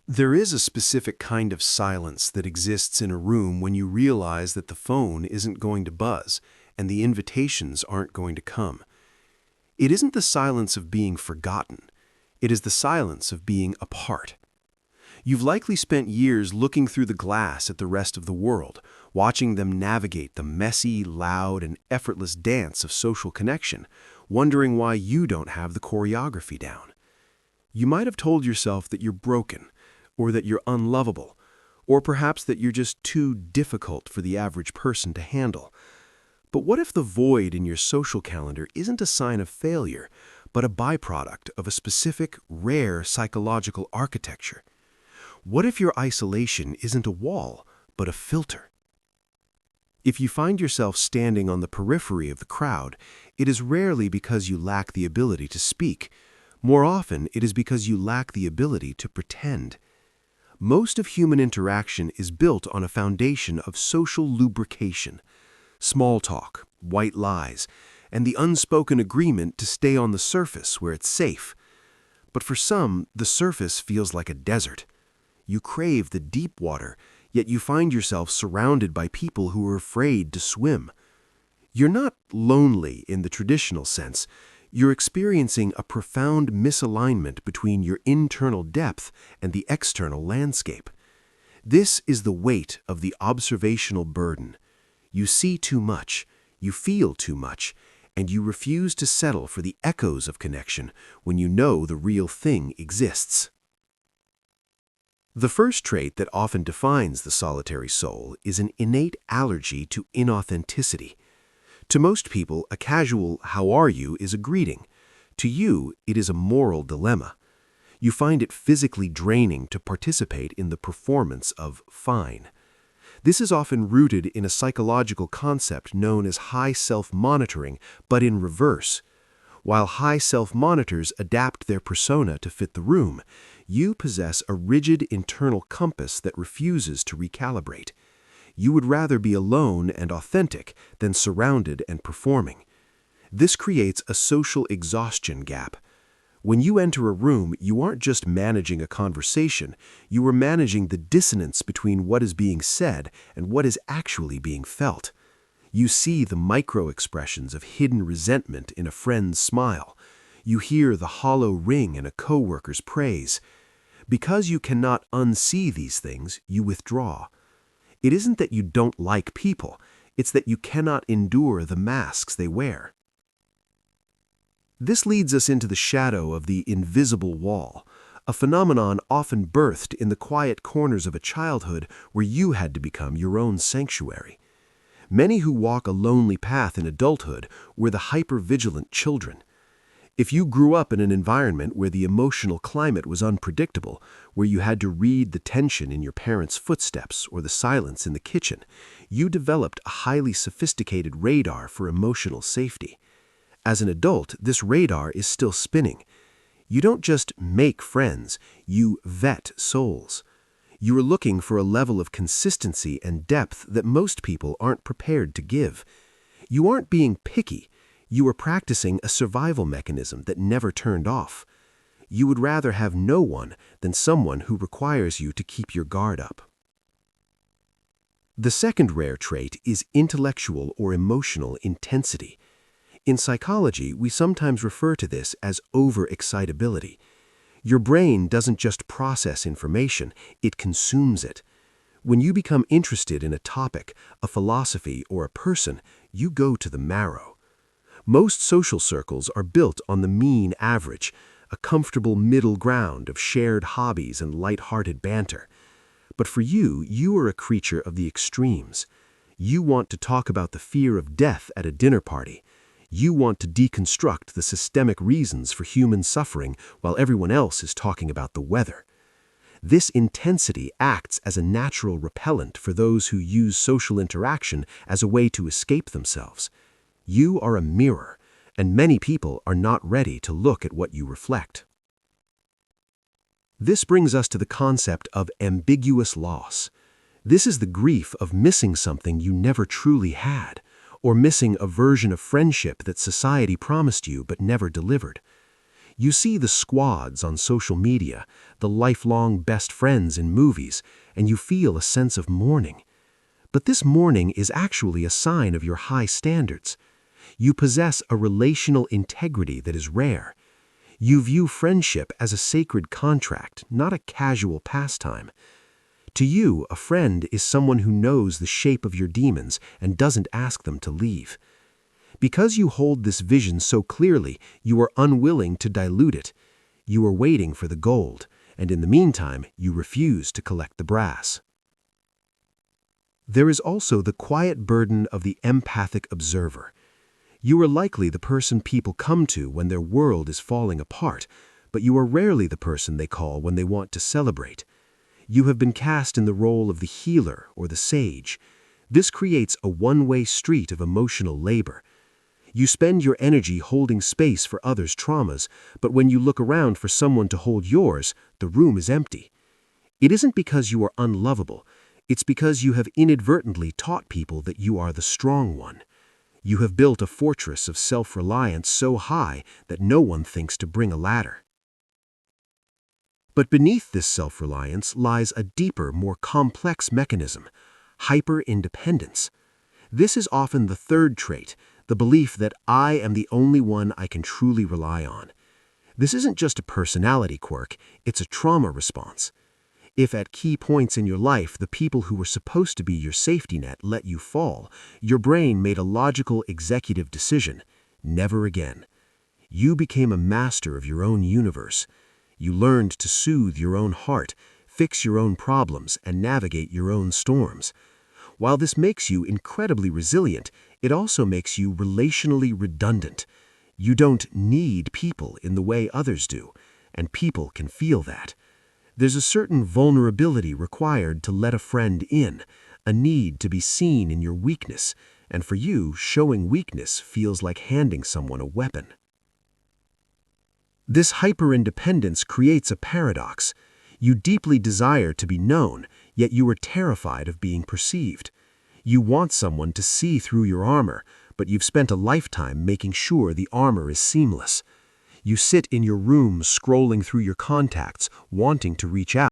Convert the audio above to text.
There is a specific kind of silence that exists in a room when you realize that the phone isn't going to buzz and the invitations aren't going to come. It isn't the silence of being forgotten. It is the silence of being apart. You've likely spent years looking through the glass at the rest of the world, watching them navigate the messy, loud, and effortless dance of social connection, wondering why you don't have the choreography down. You might have told yourself that you're broken, or that you're unlovable, or perhaps that you're just too difficult for the average person to handle. But what if the void in your social calendar isn't a sign of failure, but a byproduct of a specific, rare psychological architecture? What if your isolation isn't a wall, but a filter? If you find yourself standing on the periphery of the crowd, it is rarely because you lack the ability to speak. More often, it is because you lack the ability to pretend. Most of human interaction is built on a foundation of social lubrication, small talk, white lies, and the unspoken agreement to stay on the surface where it's safe. But for some, the surface feels like a desert. You crave the deep water, yet you find yourself surrounded by people who are afraid to swim. You're not lonely in the traditional sense. You're experiencing a profound misalignment between your internal depth and the external landscape. This is the weight of the observational burden. You see too much, you feel too much, and you refuse to settle for the echoes of connection when you know the real thing exists. The first trait that often defines the solitary soul is an innate allergy to inauthenticity. To most people, a casual "how are you" is a greeting. To you, it is a moral dilemma. You find it physically draining to participate in the performance of fine. This is often rooted in a psychological concept known as high self-monitoring, but in reverse. While high self-monitors adapt their persona to fit the room, you possess a rigid internal compass that refuses to recalibrate. You would rather be alone and authentic than surrounded and performing. This creates a social exhaustion gap. When you enter a room, you aren't just managing a conversation, you are managing the dissonance between what is being said and what is actually being felt. You see the micro-expressions of hidden resentment in a friend's smile. You hear the hollow ring in a coworker's praise. Because you cannot unsee these things, you withdraw. It isn't that you don't like people, it's that you cannot endure the masks they wear. This leads us into the shadow of the invisible wall, a phenomenon often birthed in the quiet corners of a childhood where you had to become your own sanctuary. Many who walk a lonely path in adulthood were the hyper-vigilant children. If you grew up in an environment where the emotional climate was unpredictable, where you had to read the tension in your parents' footsteps or the silence in the kitchen, you developed a highly sophisticated radar for emotional safety. As an adult, this radar is still spinning. You don't just make friends, you vet souls. You are looking for a level of consistency and depth that most people aren't prepared to give. You aren't being picky. You are practicing a survival mechanism that never turned off. You would rather have no one than someone who requires you to keep your guard up. The second rare trait is intellectual or emotional intensity. In psychology, we sometimes refer to this as overexcitability. Your brain doesn't just process information, it consumes it. When you become interested in a topic, a philosophy, or a person, you go to the marrow. Most social circles are built on the mean average, a comfortable middle ground of shared hobbies and light-hearted banter. But for you, you are a creature of the extremes. You want to talk about the fear of death at a dinner party. You want to deconstruct the systemic reasons for human suffering while everyone else is talking about the weather. This intensity acts as a natural repellent for those who use social interaction as a way to escape themselves. You are a mirror, and many people are not ready to look at what you reflect. This brings us to the concept of ambiguous loss. This is the grief of missing something you never truly had, or missing a version of friendship that society promised you but never delivered. You see the squads on social media, the lifelong best friends in movies, and you feel a sense of mourning. But this mourning is actually a sign of your high standards. You possess a relational integrity that is rare. You view friendship as a sacred contract, not a casual pastime. To you, a friend is someone who knows the shape of your demons and doesn't ask them to leave. Because you hold this vision so clearly, you are unwilling to dilute it. You are waiting for the gold, and in the meantime, you refuse to collect the brass. There is also the quiet burden of the empathic observer. You are likely the person people come to when their world is falling apart, but you are rarely the person they call when they want to celebrate. You have been cast in the role of the healer or the sage. This creates a one-way street of emotional labor. You spend your energy holding space for others' traumas, but when you look around for someone to hold yours, the room is empty. It isn't because you are unlovable. It's because you have inadvertently taught people that you are the strong one. You have built a fortress of self-reliance so high that no one thinks to bring a ladder. But beneath this self-reliance lies a deeper, more complex mechanism: hyper-independence. This is often the third trait, the belief that I am the only one I can truly rely on. This isn't just a personality quirk, it's a trauma response. If at key points in your life the people who were supposed to be your safety net let you fall, your brain made a logical executive decision: never again. You became a master of your own universe. You learned to soothe your own heart, fix your own problems, and navigate your own storms. While this makes you incredibly resilient, it also makes you relationally redundant. You don't need people in the way others do, and people can feel that. There's a certain vulnerability required to let a friend in, a need to be seen in your weakness, and for you, showing weakness feels like handing someone a weapon. This hyper-independence creates a paradox. You deeply desire to be known, yet you are terrified of being perceived. You want someone to see through your armor, but you've spent a lifetime making sure the armor is seamless. You sit in your room scrolling through your contacts, wanting to reach out.